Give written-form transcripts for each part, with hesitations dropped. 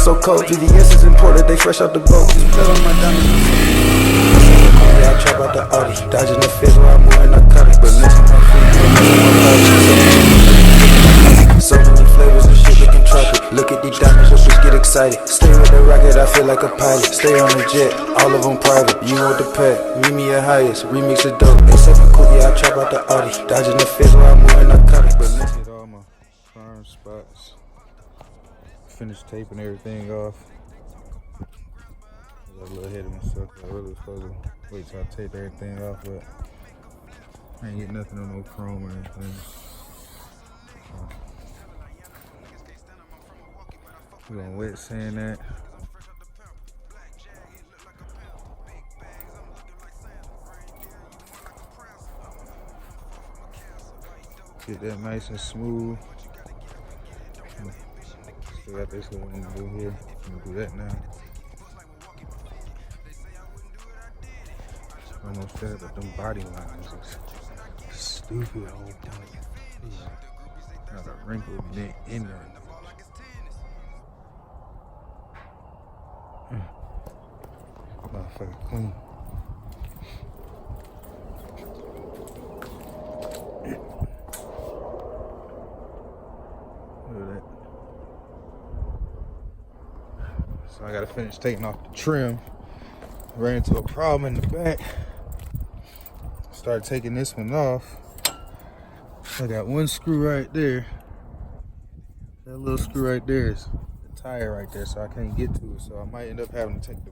so cold. VVS is imported, they fresh out the boat. Just blood on my diamonds. Yeah, I trap out the Audi, dodging the feds while I'm moving narcotics. But listen, my feet, so many flavors and shit looking tropic. Look at these diamonds, your bitch get excited. Stay with the rocket, I feel like a pilot. Stay on the jet, all of them private. You want the pet, meet me at highest. Remix the dope, A7 coupe, yeah, I trap out the Audi, dodging the feds while I'm moving narcotics. But listen, hit all my prime spots. Finished taping everything off. I got a little ahead of myself. I really was supposed to wait till I tape everything off, but I ain't get nothing on no chrome or anything. We're gonna wet sand that. Get that nice and smooth. Still got this little one to do here. I'm gonna do that now. Almost there, but them body lines is stupid whole thing. Got a wrinkle neck in there. Motherfucker clean. Look at that. So I gotta finish taking off the trim. Ran into a problem in the back. Start taking this one off. I got one screw right there. That little screw right there is the tire right there, so I can't get to it. So I might end up having to take the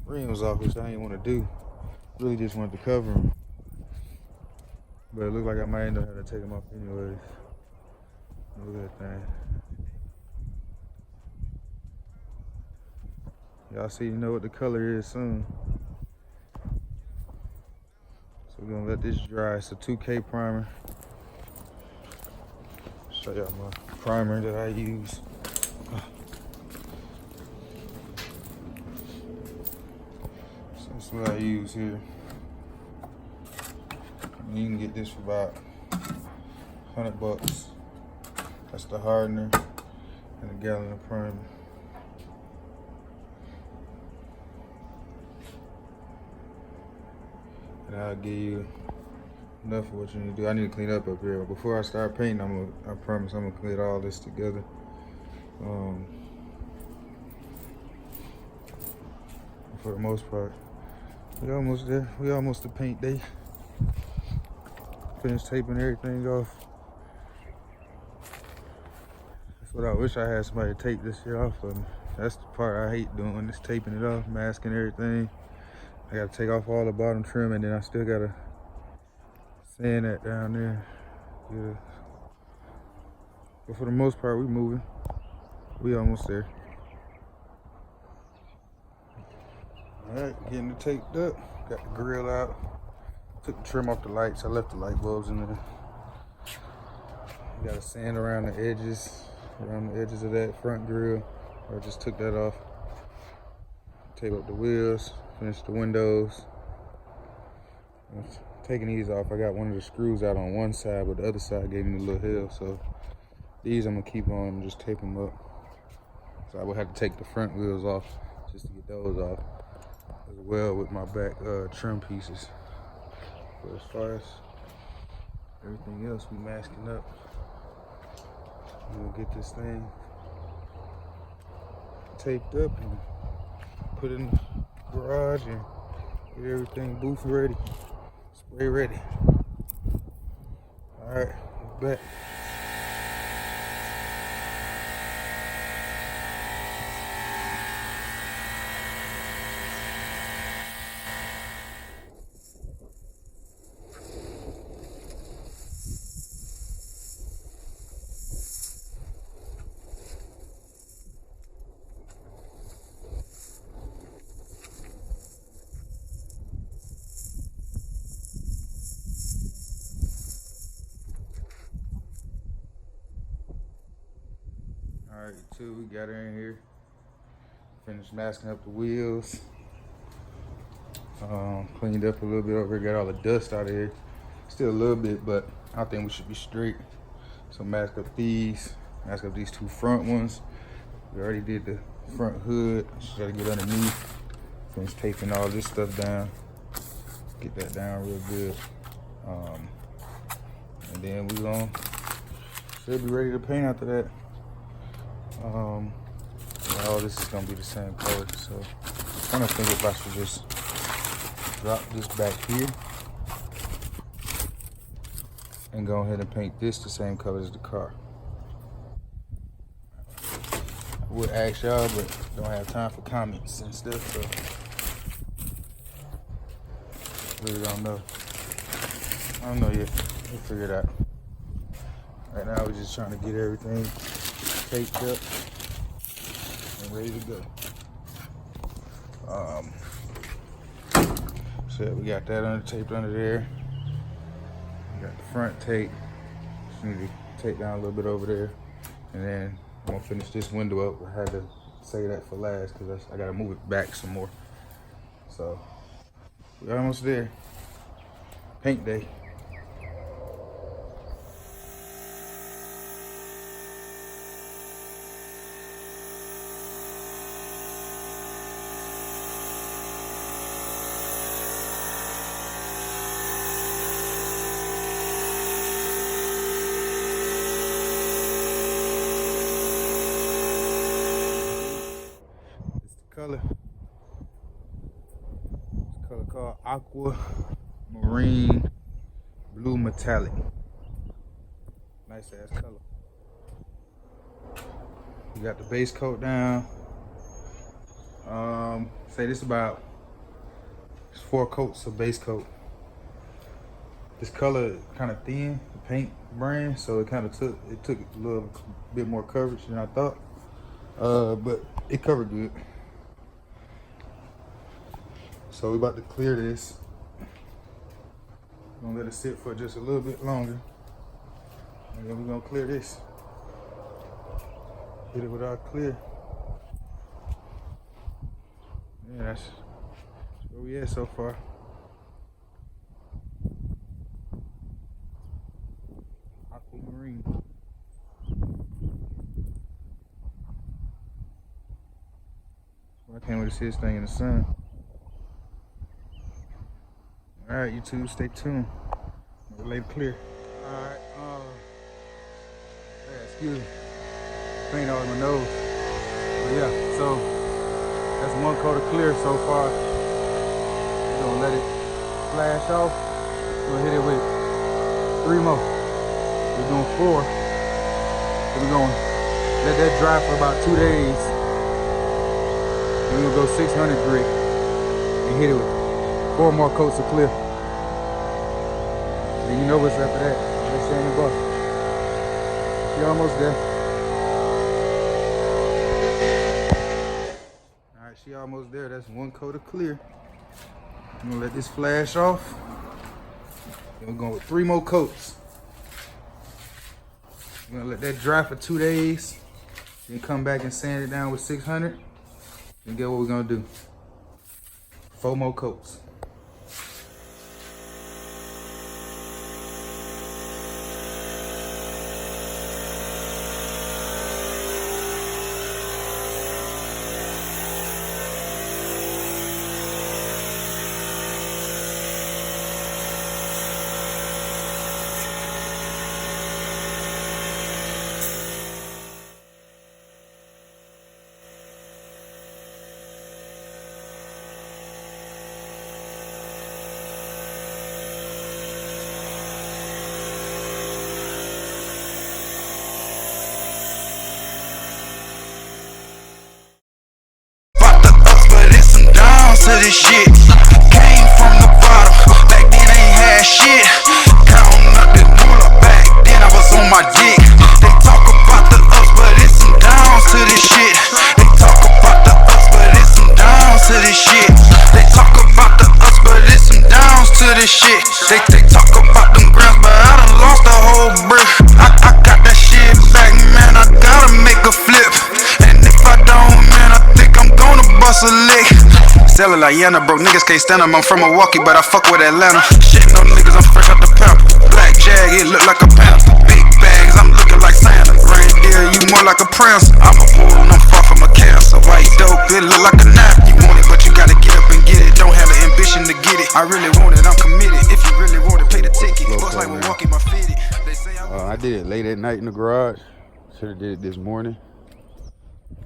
rims off, which I didn't want to do. Really just wanted to cover them. But it looked like I might end up having to take them off anyways. Look at that thing. Y'all see, you know what the color is soon. So we're gonna let this dry. It's a 2K primer. Show y'all my primer that I use. So that's what I use here. And you can get this for about $100. That's the hardener and a gallon of primer. And I'll give you enough of what you need to do. I need to clean up here. But before I start painting, I promise I'm gonna clean all this together. For the most part, we almost there. We almost to paint day. Finished taping everything off. That's what I wish I had somebody to tape this shit off for me. That's the part I hate doing, is taping it off, masking everything. I gotta take off all the bottom trim, and then I still gotta sand that down there. Yeah. But for the most part, we moving. We almost there. All right, getting it taped up. Got the grill out. Took the trim off the lights. I left the light bulbs in there. Gotta sand around the edges of that front grill. I just took that off. Tape up the wheels. Finish the windows. Taking these off, I got one of the screws out on one side, but the other side gave me a little hill. So these I'm gonna keep on and just tape them up. So I would have to take the front wheels off just to get those off, as well with my back trim pieces. But as far as everything else, we masking up. I'm gonna get this thing taped up and put in the garage and get everything booth ready, spray ready. All right, we're back. Alright, we got her in here. Finished masking up the wheels. Cleaned up a little bit over here, got all the dust out of here. Still a little bit, but I think we should be straight. So mask up these two front ones. We already did the front hood. Just gotta get underneath. Finish taping all this stuff down. Get that down real good. And then should be ready to paint after that. All this is gonna be the same color, so I'm trying to think if I should just drop this back here and go ahead and paint this the same color as the car. I would ask y'all, but don't have time for comments and stuff, so really don't know. I don't know yet. We'll figure it out. Right now we're just trying to get everything taped up and ready to go. So we got that taped under there. We got the front tape. Just need to tape down a little bit over there. And then I'm gonna finish this window up. I had to say that for last because I gotta move it back some more. So we're almost there. Paint day. Color. It's color called Aqua Marine Blue Metallic. Nice ass color. We got the base coat down. Say this about 4 coats of base coat. This color kind of thin, the paint brand, so it took a little bit more coverage than I thought. But it covered good. So we about to clear this. We're gonna let it sit for just a little bit longer. And then we're gonna clear this. Get it without clear. Yeah, that's where we at so far. Aquamarine. So I can't wait to see this thing in the sun. Alright, YouTube, stay tuned. We'll lay it clear. Alright, excuse me. Paint all in my nose. But yeah, so that's 1 coat of clear so far. We're gonna let it flash off. We're gonna hit it with 3 more. We're doing 4. Then we're gonna let that dry for about 2 days. Then we're gonna go 600 grit and hit it with 4 more coats of clear. And you know what's after that. Let's say in the bar. She almost there. Alright, she almost there. That's 1 coat of clear. I'm gonna let this flash off. Then we're going with 3 more coats. We're gonna let that dry for 2 days. Then come back and sand it down with 600. And get what we're gonna do. 4 more coats. To this shit, came from the bottom. Back then ain't had shit. Counting up the moolah. Back then I was on my dick. They talk about the ups, but it's some downs to this shit. They talk about the ups, but it's some downs to this shit. They talk about the ups, but it's some downs to this shit. They talk about them grams, but I done lost the whole brick. I got that shit back, man. I gotta make a flip. And if I don't, man, I think I'm gonna bust a lick. Selling like Yana, broke niggas can't stand them. I'm from Milwaukee, but I fuck with Atlanta. Shitting on niggas, I'm fresh out the pamper. Black Jag, it look like a panther. Big bags, I'm looking like Santa. Reindeer, you more like a prince. I'm a bull, I'm far from a cancer. Why It look like a knife. You want it, but you gotta get up and get it. Don't have the ambition to get it. I really want it, I'm committed. If you really want it, pay the ticket. Looks like we're walking my fitted. They say I did it late at night in the garage. Should have did it this morning.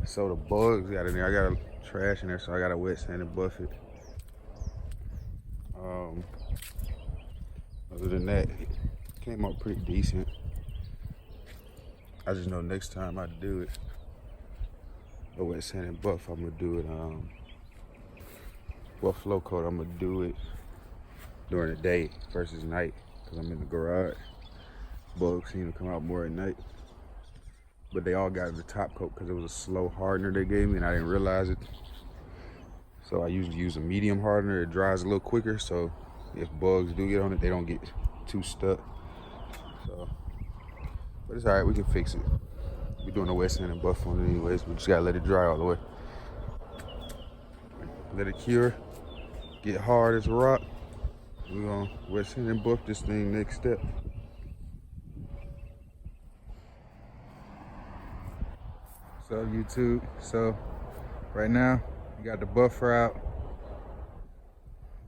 So the bugs got in there. I got trash in there, so I got to wet sand and buff it. Other than that, it came out pretty decent. I just know next time I do it, the wet sand and buff, I'm gonna do it. Flow coat, I'm gonna do it during the day versus night, because I'm in the garage. Bugs seem to come out more at night. But they all got the top coat because it was a slow hardener they gave me and I didn't realize it. So I usually use a medium hardener. It dries a little quicker, so if bugs do get on it, they don't get too stuck. So, but it's all right, we can fix it. We're doing a wet sand and buff on it anyways. We just gotta let it dry all the way. Let it cure, get hard as a rock. We're gonna wet sand and buff this thing next step. So YouTube, so right now we got the buffer out,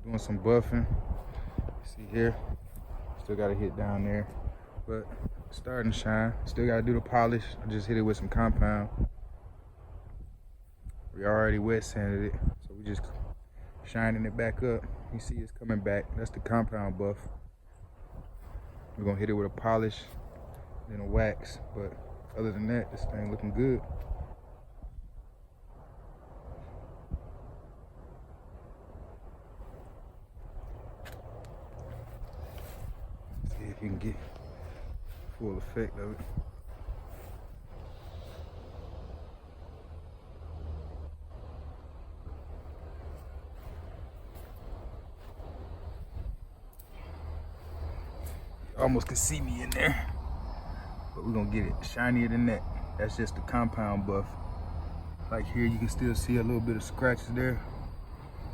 doing some buffing. See here, still got to hit down there, but it's starting to shine. Still got to do the polish. I just hit it with some compound. We already wet sanded it, so we just shining it back up. You see it's coming back. That's the compound buff. We're gonna hit it with a polish, then a wax, but other than that, this thing looking good. See if you can get full effect of it. Almost could see me in there, but we're gonna get it shinier than that. That's just the compound buff. Like here, you can still see a little bit of scratches there.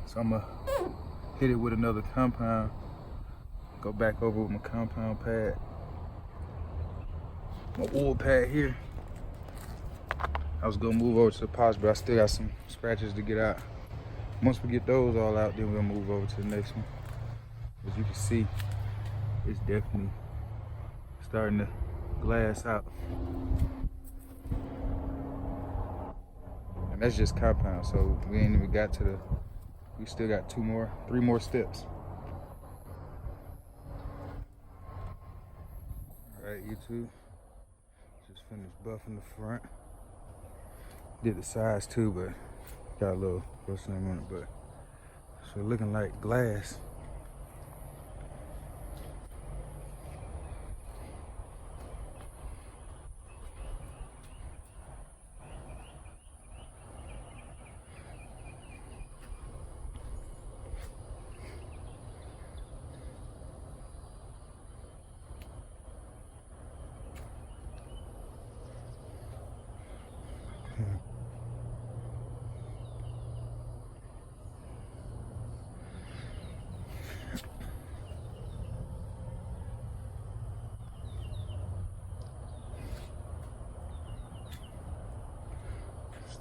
So I'm gonna hit it with another compound. Go back over with my compound pad. My oil pad here. I was gonna move over to the polish, but I still got some scratches to get out. Once we get those all out, then we'll move over to the next one. As you can see, it's definitely starting to glass out. And that's just compound, so we ain't even got to the, we still got three more steps. All right, YouTube, just finished buffing the front. Did the sides too, but got a little something on it, but so looking like glass.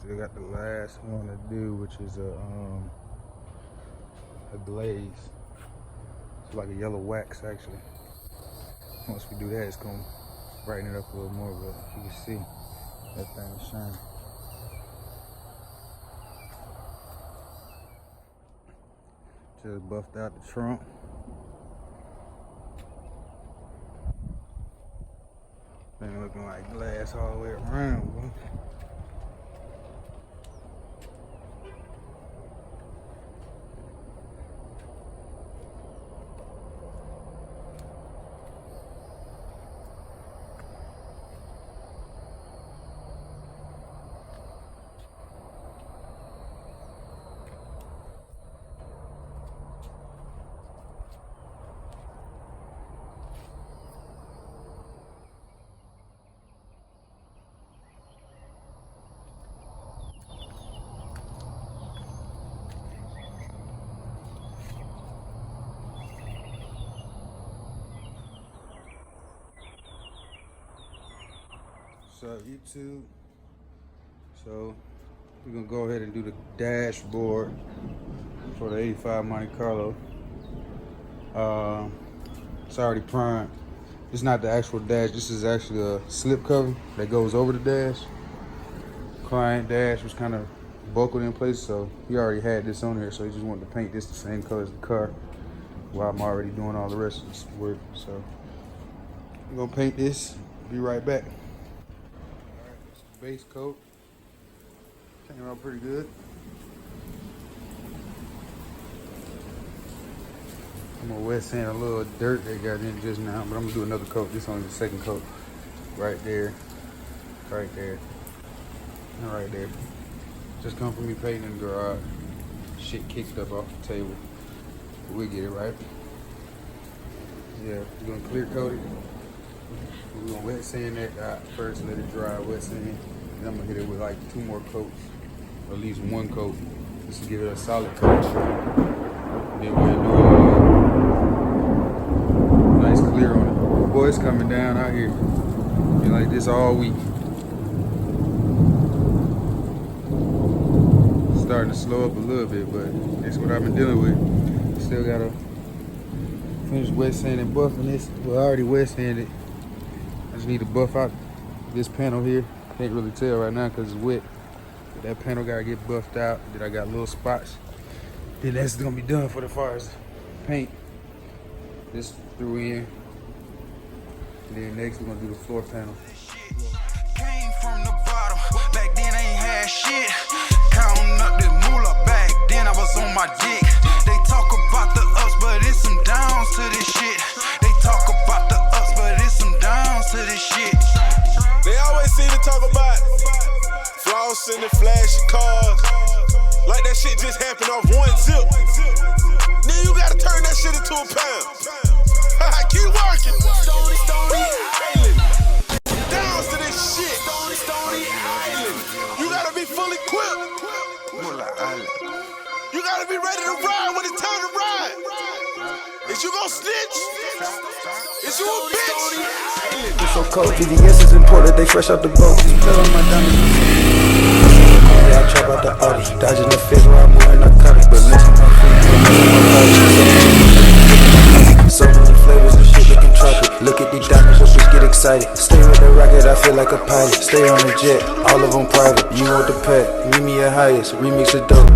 Still got the last one to do, which is a glaze. It's like a yellow wax actually. Once we do that, it's gonna brighten it up a little more, but you can see that thing is shining. Just buffed out the trunk. Thing looking like glass all the way around, bro. What's up, YouTube? So We're gonna go ahead and do the dashboard for the 85 Monte Carlo. It's already primed. It's not the actual dash. This is actually a slip cover that goes over the dash. Client dash was kind of buckled in place, so he already had this on here, so he just wanted to paint this the same color as the car while I'm already doing all the rest of this work. So I'm gonna paint this, be right back. All right, this is the base coat. Came out pretty good. I'm gonna wet sand a little dirt that got in just now, but I'm gonna do another coat. This is only the second coat. Right there, right there, and right there. Just come from me painting in the garage. Shit kicked up off the table. But we get it right. Yeah, we're gonna clear coat it. We're gonna wet sand that first, let it dry, wet sand. And I'm gonna hit it with like 2 more coats, or at least 1 coat, just to give it a solid coat. Then we'll do a nice clear on it. Boy, it's coming down out here. Been like this all week. Starting to slow up a little bit, but that's what I've been dealing with. Still gotta finish wet sanding, buffing this. Well, I already wet sanded. I just need to buff out this panel here. Can't really tell right now because it's wet. But that panel gotta get buffed out. Then I got little spots. Then that's gonna be done for the far as paint. This through in. And then next we're gonna do the floor panel. Came from the bottom, back then I ain't had shit. Counting up the moolah, back then I was on my dick. They talk about the ups, but it's some downs to this shit. They talk about the ups, but it's some downs to this shit. They always seem to talk about flossing and flashy cars, like that shit just happened off 1 zip. Then you gotta turn that shit into a pound. Keep working. Stony Island. Downs to this shit. Stony Island. You gotta be fully equipped. You gotta be ready to ride when it's time to ride. Is you gon' snitch? Is you a bitch? It's so cold, VVS is imported, they fresh out the boat. Just blood on my diamonds. Yeah, I trap out the Audi, dodging the fish while I'm moving narcotics. But listen, my feet, so many flavors of shit looking tropic. Look at these diamonds, your bitch get excited. Stay with the rocket, I feel like a pilot. Stay on the jet, all of them private. You want the pet, meet me at highest. Remix the dope,